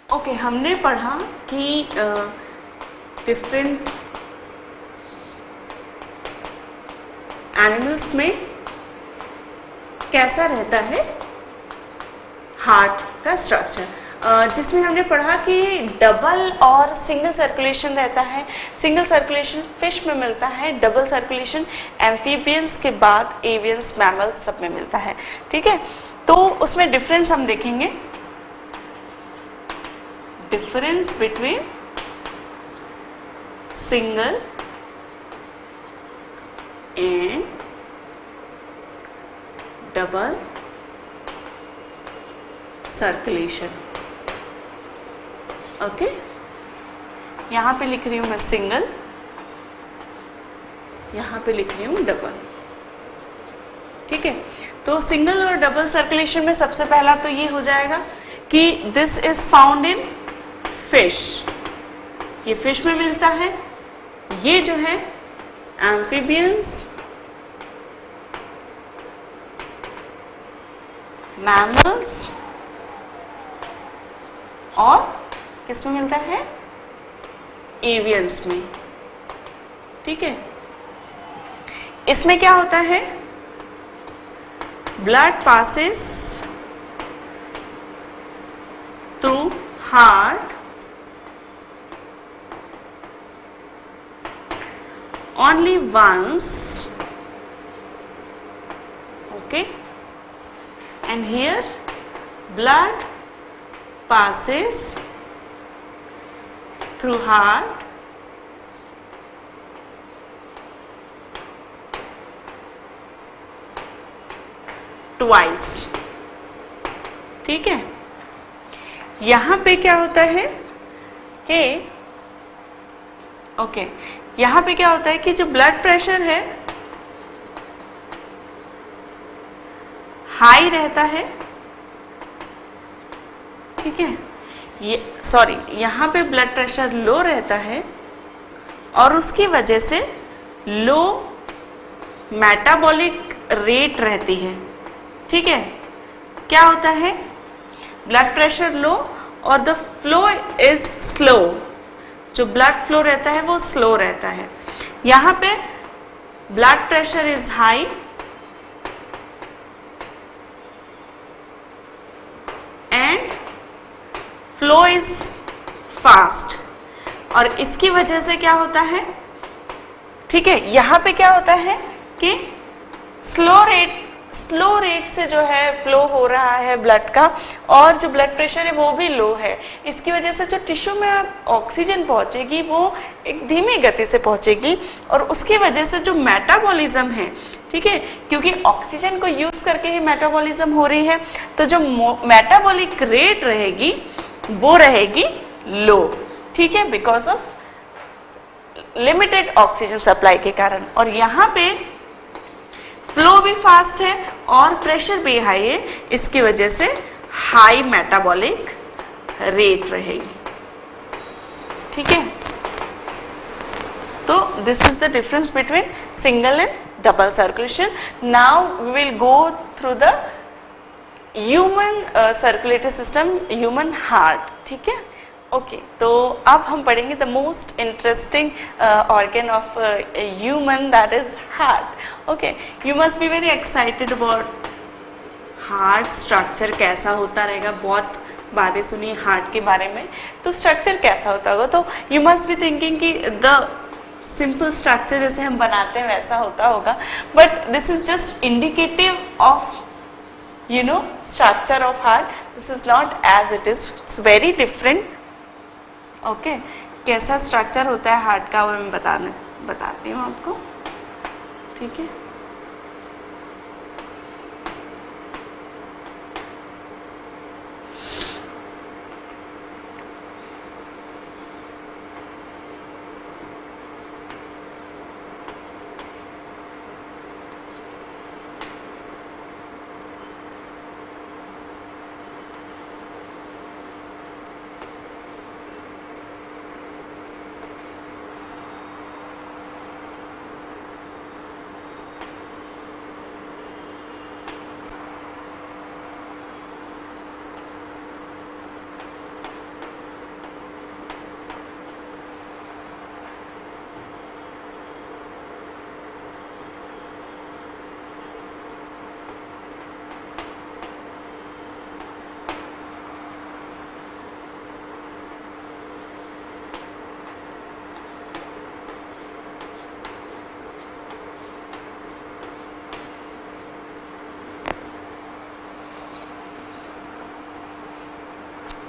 Okay, हमने पढ़ा कि डिफरेंट एनिमल्स में कैसा रहता है हार्ट का स्ट्रक्चर, जिसमें हमने पढ़ा कि डबल और सिंगल सर्कुलेशन रहता है। सिंगल सर्कुलेशन फिश में मिलता है, डबल सर्कुलेशन एम्फीबियंस के बाद एवियंस, मैमल्स सब में मिलता है। ठीक है, तो उसमें डिफरेंस हम देखेंगे, difference between single and double circulation. Okay, यहां पे लिख रही हूं मैं सिंगल, यहां पे लिख रही हूं डबल। ठीक है, तो सिंगल और डबल सर्कुलेशन में सबसे पहला तो ये हो जाएगा कि this is found in fish, ये फिश में मिलता है। ये जो है एम्फीबियंस, मैमल्स और किस में मिलता है, एवियंस में। ठीक है, इसमें क्या होता है, blood passes through heart only once, okay, and here blood passes through heart twice। ठीक है, यहां पे क्या होता है कि ओके, यहां पे क्या होता है कि जो ब्लड प्रेशर है हाई रहता है। ठीक है, ये सॉरी, यहां पे ब्लड प्रेशर लो रहता है और उसकी वजह से लो मेटाबॉलिक रेट रहती है। ठीक है, क्या होता है, ब्लड प्रेशर लो और द फ्लो इज स्लो, जो ब्लड फ्लो रहता है वो स्लो रहता है। यहां पे blood pressure is high and flow is fast, और इसकी वजह से क्या होता है, ठीक है, यहां पे क्या होता है कि स्लो रेट से जो है फ्लो हो रहा है ब्लड का, और जो ब्लड प्रेशर है वो भी लो है। इसकी वजह से जो टिश्यू में ऑक्सीजन पहुंचेगी वो एक धीमी गति से पहुंचेगी, और उसकी वजह से जो मेटाबॉलिज्म है, ठीक है, क्योंकि ऑक्सीजन को यूज करके ही मेटाबॉलिज्म हो रही है, तो जो मेटाबॉलिक रेट रहेगी वो रहेगी लो। ठीक है, because of limited oxygen supply के कारण। और यहाँ पे फ्लो भी फास्ट है और प्रेशर भी हाई है, इसकी वजह से हाई मेटाबॉलिक रेट रहेगी। ठीक है, तो this is the difference between single and double circulation. Now we will go through the human circulatory system, human heart. ठीक है, ओके, तो अब हम पढ़ेंगे the most interesting organ of human, that is heart. Okay, you must be very excited about heart structure कैसा होता रहेगा। बहुत बातें सुनी हार्ट के बारे में, तो स्ट्रक्चर कैसा होता होगा, तो यू मस्ट बी थिंकिंग कि द सिंपल स्ट्रक्चर जैसे हम बनाते हैं वैसा होता होगा, but this is just indicative of structure of heart. This is not as it is, it's very different. Okay, कैसा स्ट्रक्चर होता है हार्ट का वो मैं बताती हूँ आपको। ठीक है,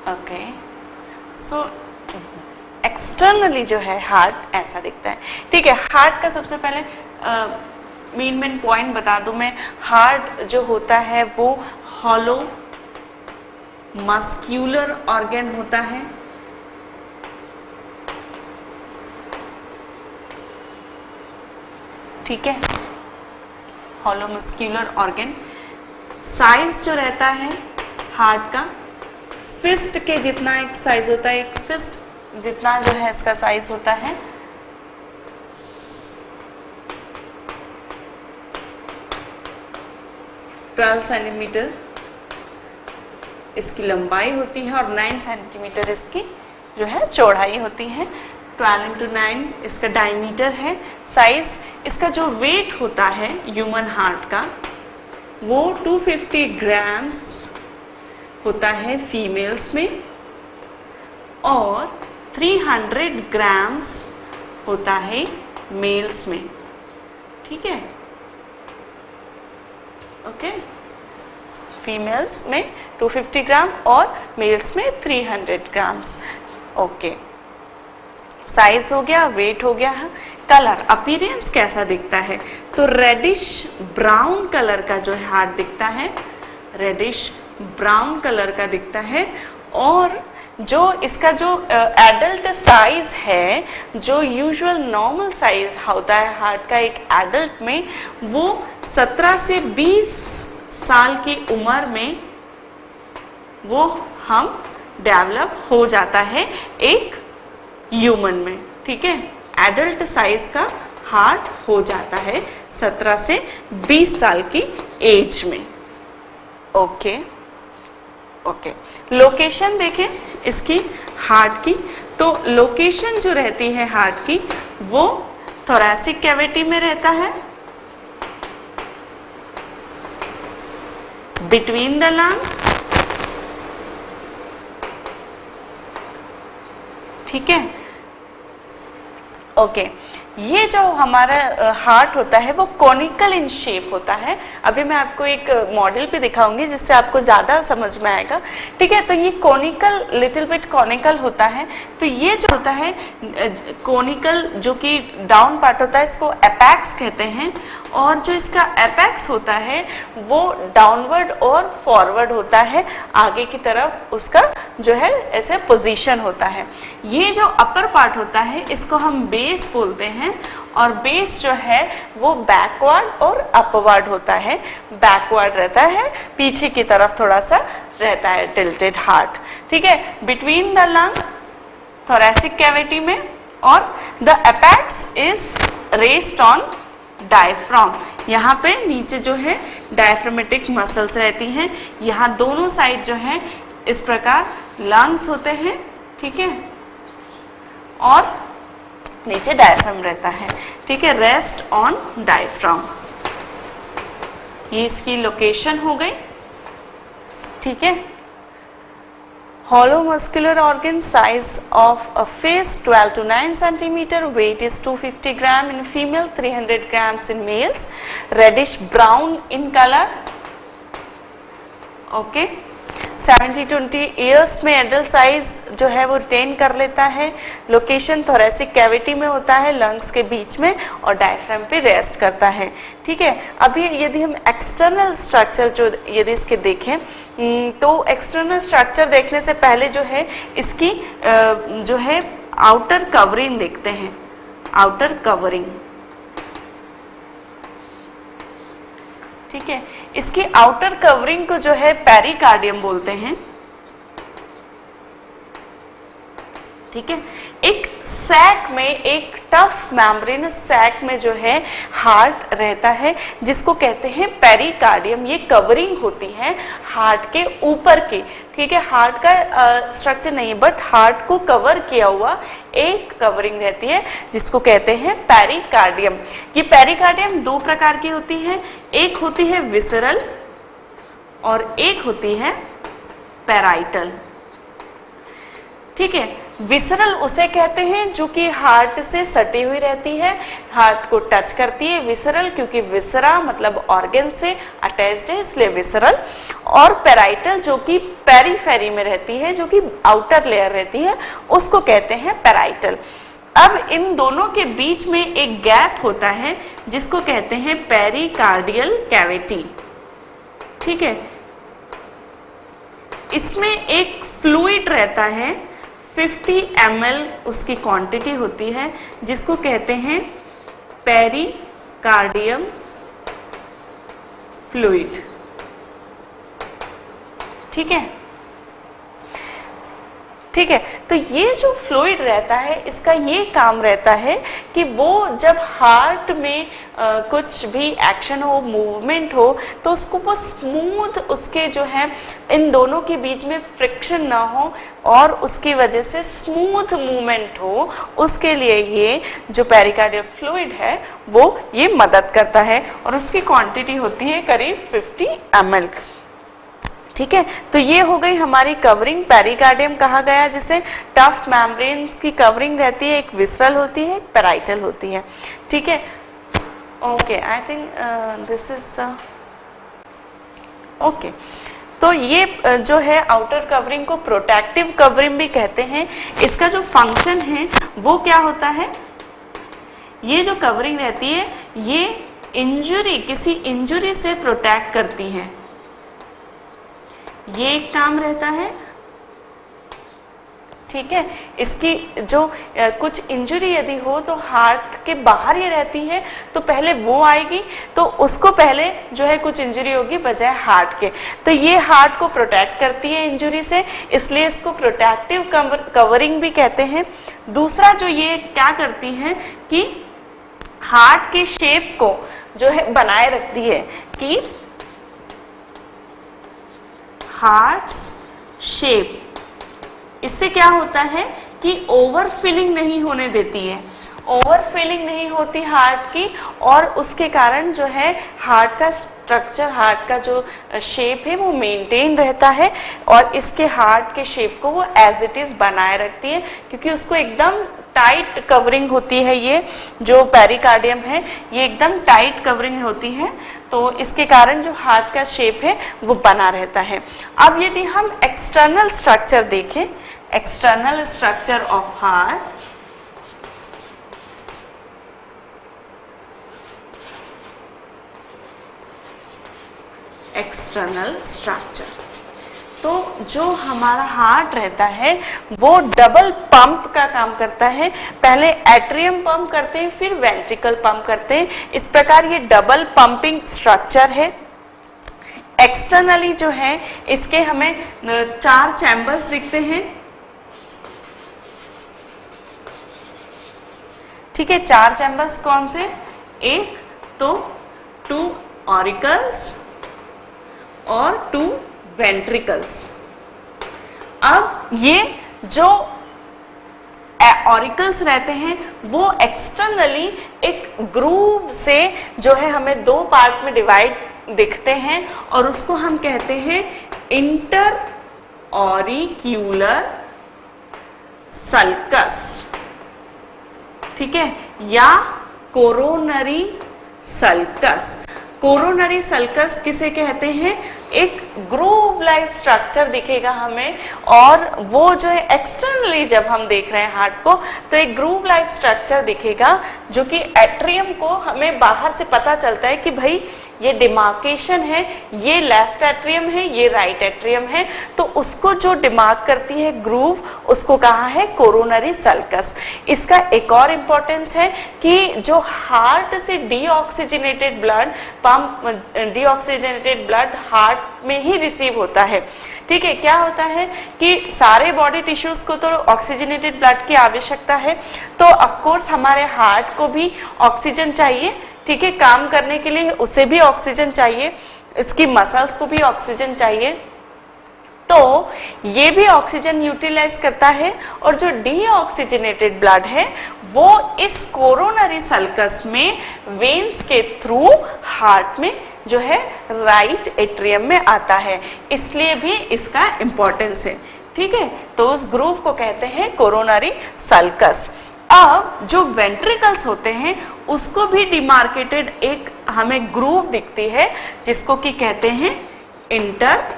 ओके, सो एक्सटर्नली जो है हार्ट ऐसा दिखता है। ठीक है, हार्ट का सबसे पहले मेन पॉइंट बता दूं मैं। हार्ट जो होता है वो हॉलो मस्क्यूलर ऑर्गन होता है। ठीक है, हॉलो मस्क्यूलर ऑर्गन। साइज जो रहता है हार्ट का फिस्ट के जितना एक साइज होता है, एक फिस्ट जितना जो है इसका साइज होता है। ट्वेल्व सेंटीमीटर इसकी लंबाई होती है और 9 सेंटीमीटर इसकी जो है चौड़ाई होती है। 12 इंटू 9 इसका डायमीटर है। साइज इसका जो वेट होता है ह्यूमन हार्ट का वो 250 ग्राम्स होता है फीमेल्स में और 300 ग्राम्स होता है मेल्स में। ठीक है, ओके, फीमेल्स में 250 ग्राम और मेल्स में 300 ग्राम्स। ओके, साइज हो गया, वेट हो गया। कलर अपीयरेंस कैसा दिखता है? तो रेडिश ब्राउन कलर का जो है हार्ट दिखता है, रेडिश ब्राउन कलर का दिखता है। और जो इसका जो एडल्ट साइज है, जो यूजुअल नॉर्मल साइज होता है हार्ट का एक एडल्ट में, वो 17 से 20 साल की उम्र में वो हम डेवलप हो जाता है एक ह्यूमन में। ठीक है, एडल्ट साइज का हार्ट हो जाता है 17 से 20 साल की एज में। ओके ओके, लोकेशन देखें इसकी हार्ट की, तो लोकेशन जो रहती है हार्ट की वो थोरैसिक कैविटी में रहता है, बिटवीन द लंग। ठीक है, ओके, ये जो हमारा हार्ट होता है वो कॉनिकल इन शेप होता है। अभी मैं आपको एक मॉडल भी दिखाऊंगी जिससे आपको ज़्यादा समझ में आएगा। ठीक है, तो ये कॉनिकल, लिटिल बिट कॉनिकल होता है। तो ये जो होता है कॉनिकल, जो कि डाउन पार्ट होता है, इसको एपेक्स कहते हैं। और जो इसका एपेक्स होता है वो डाउनवर्ड और फॉरवर्ड होता है, आगे की तरफ उसका जो है ऐसे पोजीशन होता है। ये जो अपर पार्ट होता है इसको हम बेस बोलते हैं, और बेस जो है वो बैकवर्ड और अपवर्ड होता है। बैकवर्ड रहता है, पीछे की तरफ थोड़ा सा रहता है टिल्टेड हार्ट। ठीक है, between the lung thoracic cavity में, और the apex is raised on diaphragm. यहाँ पे नीचे जो है डायफ्रामेटिक मसल्स रहती हैं। यहाँ दोनों साइड जो है इस प्रकार लंग्स होते हैं। ठीक है, और नीचे डायफ्राम रहता है। ठीक है, रेस्ट ऑन डायफ्राम। ये इसकी लोकेशन हो गई। ठीक है, hollow muscular organ, size of a face 12 to 9 centimeter, weight is 250 gram in female, 300 grams in males, reddish brown in color. Okay, 70-20 years में एडल्ट साइज जो है वो रिटेन कर लेता है। लोकेशन थोरैसिक कैविटी में होता है, लंग्स के बीच में, और डायफ्राम पे रेस्ट करता है। ठीक है, अभी यदि हम एक्सटर्नल स्ट्रक्चर जो यदि इसके देखें, तो एक्सटर्नल स्ट्रक्चर देखने से पहले जो है इसकी जो है आउटर कवरिंग देखते हैं। आउटर कवरिंग, ठीक है, इसकी आउटर कवरिंग को जो है पेरिकार्डियम बोलते हैं। ठीक है, एक सैक में, एक टफ मेम्ब्रेनस सैक में जो है हार्ट रहता है, जिसको कहते हैं पेरिकार्डियम। ये कवरिंग होती है हार्ट के ऊपर की। ठीक है, हार्ट का स्ट्रक्चर नहीं है, बट हार्ट को कवर किया हुआ एक कवरिंग रहती है जिसको कहते हैं पेरिकार्डियम। ये पेरिकार्डियम दो प्रकार की होती है, एक होती है विसरल और एक होती है पैराइटल। ठीक है। विसरल उसे कहते हैं जो कि हार्ट से सटी हुई रहती है, हार्ट को टच करती है, विसरल, क्योंकि विसरा मतलब ऑर्गन से अटैच्ड है इसलिए विसरल। और पेराइटल जो कि पेरीफेरी में रहती है, जो कि आउटर लेयर रहती है, उसको कहते हैं पेराइटल। अब इन दोनों के बीच में एक गैप होता है जिसको कहते हैं पेरिकार्डियल कैविटी। ठीक है, इसमें एक फ्लूइड रहता है, 50 ml उसकी क्वांटिटी होती है, जिसको कहते हैं पेरिकार्डियम फ्लूइड। ठीक है, ठीक है। तो ये जो फ्लूइड रहता है इसका ये काम रहता है कि वो जब हार्ट में कुछ भी एक्शन हो, मूवमेंट हो, तो उसको वो स्मूथ, उसके जो है इन दोनों के बीच में फ्रिक्शन ना हो और उसकी वजह से स्मूथ मूवमेंट हो, उसके लिए ये जो पेरिकार्डियल फ्लूइड है वो ये मदद करता है और उसकी क्वांटिटी होती है करीब 50 ml। ठीक है, तो ये हो गई हमारी कवरिंग। पेरिकार्डियम कहा गया जिसे टफ मेम्ब्रेन की कवरिंग रहती है, एक विसरल होती है, एक पेराइटल होती है। ठीक है, okay, I think this is the okay. तो ये जो है आउटर कवरिंग को प्रोटेक्टिव कवरिंग भी कहते हैं। इसका जो फंक्शन है वो क्या होता है, ये जो कवरिंग रहती है ये इंजुरी, किसी इंजुरी से प्रोटेक्ट करती है, ये एक काम रहता है। ठीक है, इसकी जो कुछ इंजरी यदि हो तो हार्ट के बाहर ये रहती है, तो पहले वो आएगी, तो उसको पहले जो है कुछ इंजरी होगी बजाय हार्ट के, तो ये हार्ट को प्रोटेक्ट करती है इंजरी से, इसलिए इसको प्रोटेक्टिव कवरिंग भी कहते हैं। दूसरा जो ये क्या करती है कि हार्ट के शेप को जो है बनाए रखती है, कि हार्ट्स शेप, इससे क्या होता है कि ओवरफिलिंग नहीं होने देती है, ओवरफिलिंग नहीं होती हार्ट की, और उसके कारण जो है हार्ट का स्ट्रक्चर, हार्ट का जो शेप है वो मेंटेन रहता है, और इसके हार्ट के शेप को वो एज इट इज बनाए रखती है, क्योंकि उसको एकदम टाइट कवरिंग होती है। ये जो पेरिकार्डियम है ये एकदम टाइट कवरिंग होती है, तो इसके कारण जो हार्ट का शेप है वो बना रहता है। अब यदि हम एक्सटर्नल स्ट्रक्चर देखें, external structure of heart, external structure, तो जो हमारा हार्ट रहता है वो डबल पंप का काम करता है। पहले एट्रियम पंप करते हैं, फिर वेंट्रिकल पंप करते हैं, इस प्रकार ये डबल पंपिंग स्ट्रक्चर है। एक्सटर्नली जो है इसके हमें 4 चैम्बर्स दिखते हैं। ठीक है, 4 चैम्बर्स कौन से, एक तो 2 ऑरिकल्स और 2 वेंट्रिकल्स। अब ये जो ऑरिकल्स रहते हैं वो एक्सटर्नली एक ग्रूव से जो है हमें 2 पार्ट में डिवाइड दिखते हैं, और उसको हम कहते हैं इंटर ऑरिक्यूलर सल्कस। ठीक है, या कोरोनरी सल्कस। कोरोनरी सल्कस किसे कहते हैं, एक ग्रूव लाइक स्ट्रक्चर दिखेगा हमें, और वो जो है एक्सटर्नली जब हम देख रहे हैं हार्ट को तो एक ग्रूव लाइक स्ट्रक्चर दिखेगा, जो कि एट्रियम को हमें बाहर से पता चलता है कि भाई ये डिमार्केशन है, ये लेफ्ट एट्रियम है, ये राइट एट्रियम है, तो उसको जो डिमार्क करती है ग्रूव, उसको कहा है कोरोनरी सल्कस। इसका एक और इम्पोर्टेंस है कि जो हार्ट से deoxygenated blood pump, deoxygenated blood heart में ही रिसीव होता है। ठीक है, क्या होता है कि सारे बॉडी टिश्यूज को तो ऑक्सीजनेटेड ब्लड की आवश्यकता है, तो ऑफ कोर्स हमारे हार्ट को भी ऑक्सीजन चाहिए। ठीक है, काम करने के लिए उसे भी ऑक्सीजन चाहिए, इसकी मसल्स को भी ऑक्सीजन चाहिए, तो ये भी ऑक्सीजन यूटिलाइज करता है, और जो डीऑक्सीजनेटेड ब्लड है वो इस कोरोनरी सल्कस में वेन्स के थ्रू हार्ट में जो है राइट एट्रियम में आता है, इसलिए भी इसका इंपॉर्टेंस है। ठीक है, तो उस ग्रूव को कहते हैं कोरोनरी सल्कस। अब जो वेंट्रिकल्स होते हैं उसको भी डिमार्केटेड एक हमें ग्रूव दिखती है जिसको कि कहते हैं इंटर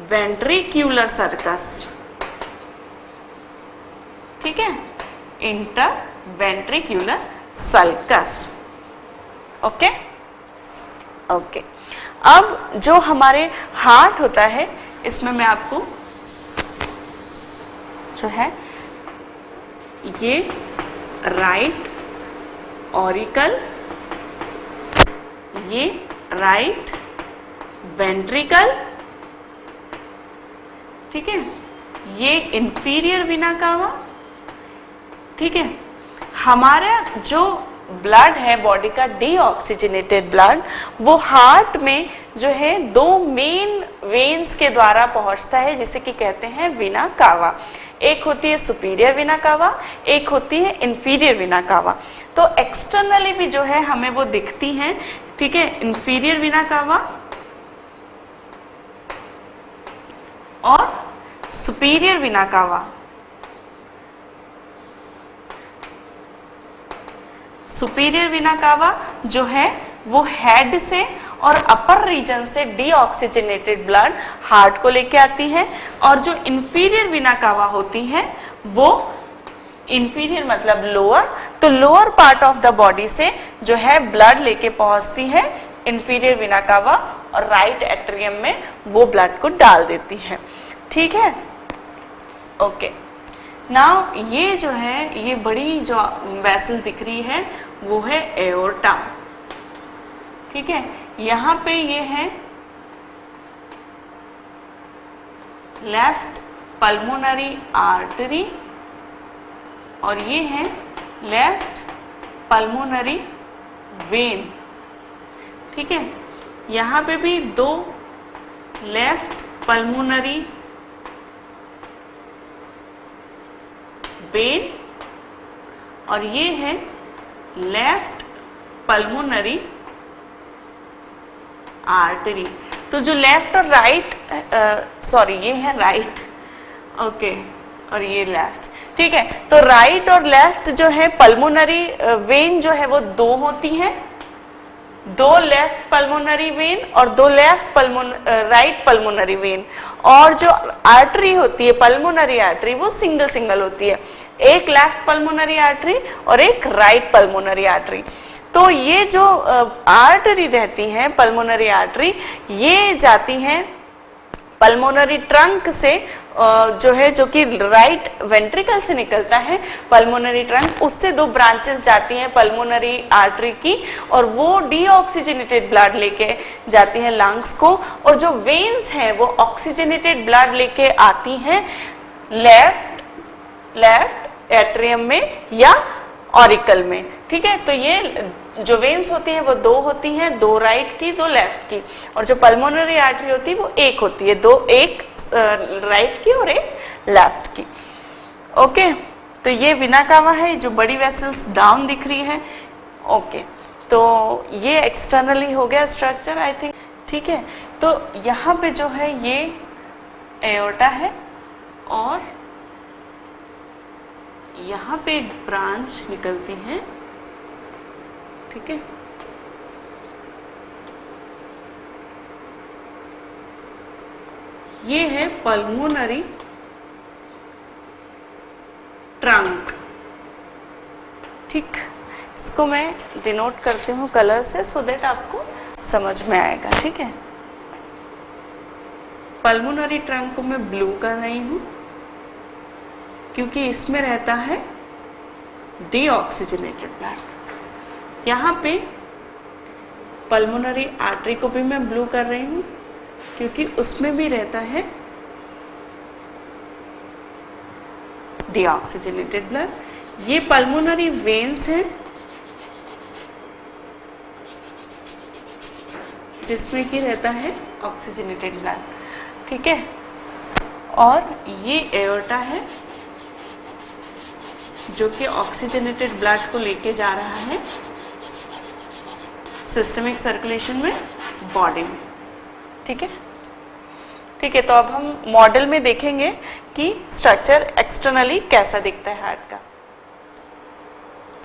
वेंट्रिक्यूलर सर्कस। ठीक है, inter ventricular sulcus. Okay okay. अब जो हमारे हार्ट होता है इसमें मैं आपको जो है ये राइट ऑरिकल, ये राइट वेंट्रिकल, ठीक है, ये इंफीरियर वेना कावा। ठीक है, हमारा जो ब्लड है बॉडी का डीऑक्सीजनेटेड ब्लड, वो हार्ट में जो है दो मेन वेन्स के द्वारा पहुंचता है जिसे कि कहते हैं वेना कावा। एक होती है सुपीरियर वेना कावा, एक होती है इंफीरियर वेना कावा। तो एक्सटर्नली भी जो है हमें वो दिखती हैं। ठीक है, इंफीरियर वेना कावा और superior vena cava. Superior vena cava जो है वो हेड से और अपर रीजन से डीऑक्सीजनेटेड ब्लड हार्ट को लेके आती है, और जो इंफीरियर वेना कावा होती है वो इंफीरियर मतलब लोअर, तो lower part of the body से जो है ब्लड लेके पहुंचती है इंफीरियर वेना कावा और राइट एट्रियम में वो ब्लड को डाल देती है। ठीक है, ओके। नाउ ये जो है ये बड़ी जो वेसल दिख रही है वो है एओर्टा। ठीक है, यहाँ पे ये है लेफ्ट पल्मोनरी आर्टरी और ये है लेफ्ट पल्मोनरी वेन। ठीक है, यहाँ पे भी दो लेफ्ट पल्मोनरी वेन और ये है लेफ्ट पल्मोनरी आर्टरी। तो जो लेफ्ट और राइट, सॉरी ये है राइट, ओके, और ये लेफ्ट। ठीक है, तो राइट और लेफ्ट जो है पल्मोनरी वेन जो है वो दो होती हैं, दो लेफ्ट पल्मोनरी वेन और दो लेफ्ट राइट पल्मोनरी वेन। और जो आर्टरी होती है पल्मोनरी आर्टरी वो सिंगल सिंगल होती है, एक लेफ्ट पल्मोनरी आर्टरी और एक राइट पल्मोनरी आर्टरी। तो ये जो आर्टरी रहती है पल्मोनरी आर्टरी, ये जाती हैं पल्मोनरी ट्रंक से, जो है जो कि राइट वेंट्रिकल से निकलता है पल्मोनरी ट्रंक, उससे दो ब्रांचेस जाती हैं पल्मोनरी आर्टरी की, और वो डीऑक्सीजनेटेड ब्लड लेके जाती हैं लंग्स को, और जो वेन्स हैं वो ऑक्सीजनेटेड ब्लड लेके आती हैं लेफ्ट एट्रियम में या ऑरिकल में। ठीक है, तो ये जो वेन्स होती हैं वो दो होती हैं, दो राइट की दो लेफ्ट की, और जो पल्मोनरी आर्टरी होती है वो एक होती है, दो, एक राइट की और एक लेफ्ट की। ओके, तो ये वेना कावा है, जो बड़ी वेसल्स डाउन दिख रही है। ओके, तो ये एक्सटर्नली हो गया स्ट्रक्चर आई थिंक। ठीक है, तो यहाँ पे जो है ये एओर्टा है और यहाँ पे एक ब्रांच निकलती है। ठीक है, ये है पल्मोनरी ट्रंक। ठीक, इसको मैं डिनोट करती हूँ कलर से सो दैट आपको समझ में आएगा। ठीक है, पल्मोनरी ट्रंक को मैं ब्लू कर रही हूँ क्योंकि इसमें रहता है डीऑक्सीजनेटेड ब्लड। यहाँ पे पल्मोनरी आर्टरी को भी मैं ब्लू कर रही हूँ क्योंकि उसमें भी रहता है डीऑक्सीजनेटेड ब्लड। ये पल्मोनरी वेन्स हैं जिसमें कि रहता है ऑक्सीजनेटेड ब्लड। ठीक है, और ये एओर्टा है जो कि ऑक्सीजनेटेड ब्लड को लेके जा रहा है सिस्टमिक सर्कुलेशन में बॉडी में। ठीक है, ठीक है, तो अब हम मॉडल में देखेंगे कि स्ट्रक्चर एक्सटर्नली कैसा दिखता है हार्ट का।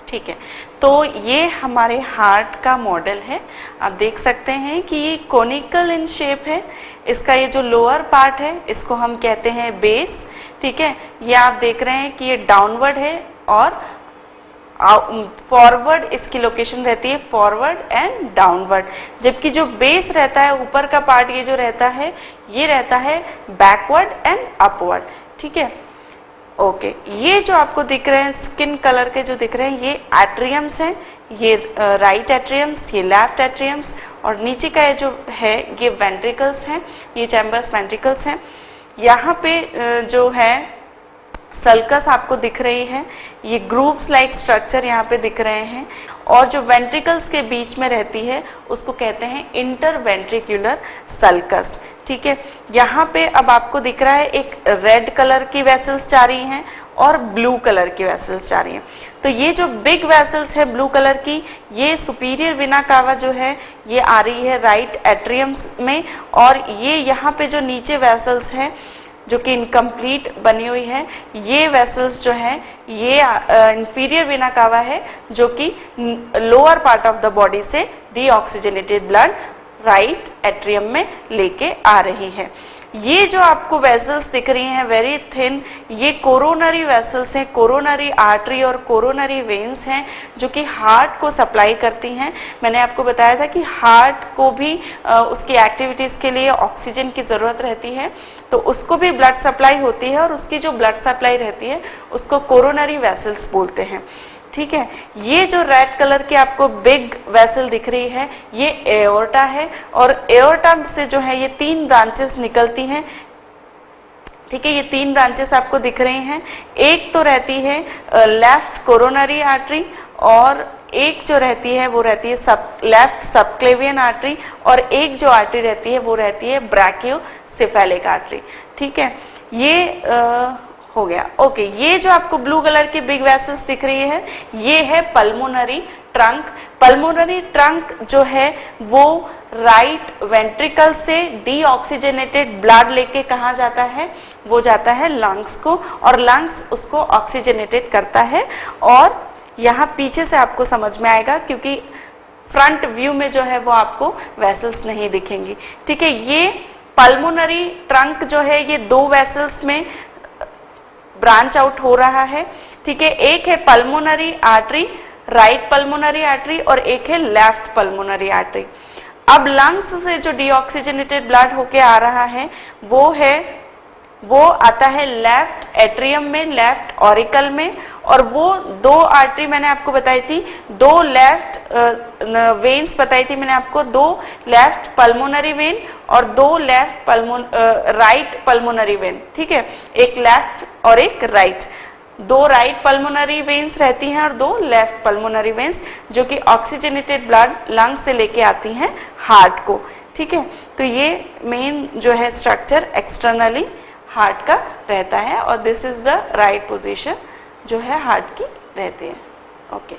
ठीक है, तो ये हमारे हार्ट का मॉडल है। आप देख सकते हैं कि ये कोनिकल इन शेप है। इसका ये जो लोअर पार्ट है इसको हम कहते हैं बेस। ठीक है, ये आप देख रहे हैं कि ये डाउनवर्ड है और फॉरवर्ड इसकी लोकेशन रहती है, फॉरवर्ड एंड डाउनवर्ड। जबकि जो बेस रहता है, ऊपर का पार्ट ये जो रहता है, ये रहता है बैकवर्ड एंड अपवर्ड। ठीक है, ओके, ये जो आपको दिख रहे हैं स्किन कलर के जो दिख रहे हैं, ये एट्रियम्स हैं, ये राइट एट्रियम्स, ये लेफ्ट एट्रियम्स, और नीचे का जो है ये वेंट्रिकल्स हैं, ये चैम्बर्स वेंट्रिकल्स हैं। यहाँ पे जो है सल्कस आपको दिख रही है, ये ग्रूव्स लाइक स्ट्रक्चर यहाँ पे दिख रहे हैं, और जो वेंट्रिकल्स के बीच में रहती है उसको कहते हैं इंटरवेंट्रिकुलर सल्कस। ठीक है, यहाँ पे अब आपको दिख रहा है एक रेड कलर की वेसल्स जा रही हैं और ब्लू कलर की वेसल्स जा रही हैं। तो ये जो बिग वेसल्स है ब्लू कलर की, ये सुपीरियर वेना कावा जो है ये आ रही है राइट एट्रियम्स में, और ये यहाँ पे जो नीचे वेसल्स हैं जो कि इनकम्प्लीट बनी हुई है, ये वेसल्स जो है ये इंफीरियर वेना कावा है, जो कि lower part of the body से डीऑक्सीजनेटेड ब्लड राइट एट्रियम में लेके आ रही है। ये जो आपको वेसल्स दिख रही हैं वेरी थिन, ये कोरोनरी वेसल्स हैं, कोरोनरी आर्टरी और कोरोनरी वेन्स हैं जो कि हार्ट को सप्लाई करती हैं। मैंने आपको बताया था कि हार्ट को भी उसकी एक्टिविटीज़ के लिए ऑक्सीजन की ज़रूरत रहती है, तो उसको भी ब्लड सप्लाई होती है, और उसकी जो ब्लड सप्लाई रहती है उसको कोरोनरी वेसल्स बोलते हैं। ठीक है, ये जो रेड कलर की आपको बिग वेसल दिख रही है ये एओर्टा है, और एओर्टा से जो है ये 3 ब्रांचेस निकलती हैं। ठीक है, ये 3 ब्रांचेस आपको दिख रही हैं। एक तो रहती है लेफ्ट कोरोनरी आर्टरी, और एक जो रहती है वो रहती है लेफ्ट सबक्लेवियन आर्टरी, और एक जो आर्टरी रहती है वो रहती है ब्रैकियोसेफेलिक आर्टरी। ठीक है, ये हो गया। ओके, ये जो आपको ब्लू कलर की बिग वेसल्स दिख रही है ये है पल्मोनरी ट्रंक। पल्मोनरी ट्रंक जो है वो राइट वेंट्रिकल से डीऑक्सीजनेटेड ब्लड लेके कहाँ जाता है, वो जाता है लंग्स को, और लंग्स उसको ऑक्सीजनेटेड करता है। और यहाँ पीछे से आपको समझ में आएगा क्योंकि फ्रंट व्यू में जो है वो आपको वेसल्स नहीं दिखेंगी। ठीक है, ये पल्मोनरी ट्रंक जो है ये 2 वेसल्स में ब्रांच आउट हो रहा है। ठीक है, एक है pulmonary artery, right pulmonary artery, और एक है लेफ्ट पल्मोनरी आर्टरी। अब लंग्स से जो डीऑक्सीजनेटेड ब्लड होके आ रहा है वो आता है लेफ्ट एट्रियम में, लेफ्ट ऑरिकल में, और वो 2 आर्टरी मैंने आपको बताई थी, 2 लेफ्ट वेन्स बताई थी मैंने आपको, 2 लेफ्ट पल्मोनरी वेन और 2 लेफ्ट राइट पल्मोनरी वेन। ठीक है, एक लेफ्ट और एक राइट, 2 राइट पल्मोनरी वेन्स रहती हैं और 2 लेफ्ट पल्मोनरी वेन्स जो कि ऑक्सीजनेटेड ब्लड लंग से लेके आती हैं हार्ट को। ठीक है, तो ये मेन जो है स्ट्रक्चर एक्सटर्नली हार्ट का रहता है, और this is the right position जो है हार्ट की रहती है। ओके।